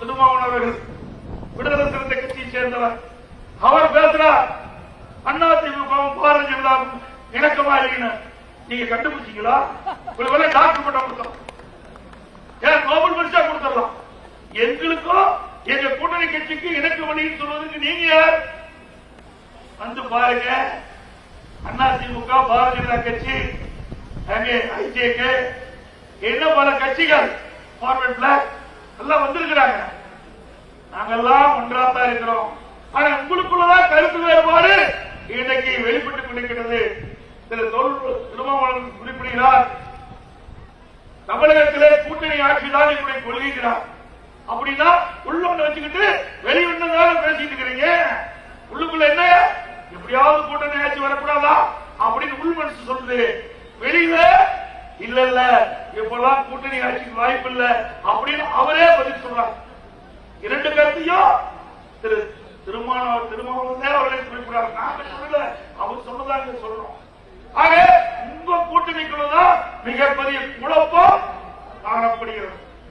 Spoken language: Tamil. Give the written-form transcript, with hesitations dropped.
திருமாவளவன் அவர்கள் விடுதலை சிறுத்தை கட்சியை சேர்ந்தவர். அவர் பேசுறார் அதிமுகவும் பாரதிய ஜனதாவும் இணக்கமா இருக்கீங்க. நீங்க கண்டுபிடிச்சீங்களா? உங்களுக்கு டாக்டர் பட்டம் கொடுத்தோம், ஏன் நோபல் பரிசா கொடுத்துடலாம். எங்களுக்கும் எங்க கூட்டணி கட்சிக்கு இணக்க வழின்னு சொல்வதற்கு நீங்க யார்? வந்து பாருங்க. அதிமுக, பாரதிய ஜனதா கட்சி, ஐஜேகே, இன்னும் பல கட்சிகள் ஃபார்வர்ட் பிளாக் எல்லாம் வந்திருக்கிறாங்க. நாங்கெல்லாம் ஒன்றாத்தான் இருக்கிறோம். ஆனா உங்களுக்குள்ளதான் கருத்து வேறுபாடு இன்னைக்கு வெளிப்பட்டுக் கொண்டிருக்கிறது. திரு திருமாவளவன் குறிப்பிடுகிறார், தமிழகத்திலே கூட்டணி ஆட்சிதான் என்னுடைய கொள்கைகிறார். அப்படின்னா உள்ளொன்னு வச்சுக்கிட்டு வெளியிட்டு பேசிட்டு இருக்கிறீங்க. உள்ளுக்குள்ள என்ன, எப்படியாவது கூட்டணி ஆட்சி வரக்கூடாதா அப்படின்னு உள் மனசு சொல்லுது. வெளியில இல்ல இல்ல இப்பெல்லாம் கூட்டணி ஆட்சிக்கு வாய்ப்பு இல்ல அப்படின்னு அவரே பதில் சொல்றார். இரண்டு கருத்தையும் திரு திருமாவளவன் அவர்களை குறிப்பிடார். நாங்க சொல்லல, அவர் சொன்னதாக சொல்லணும். ஆக உங்க கூட்டணிக்குள்ளதான் மிகப்பெரிய குள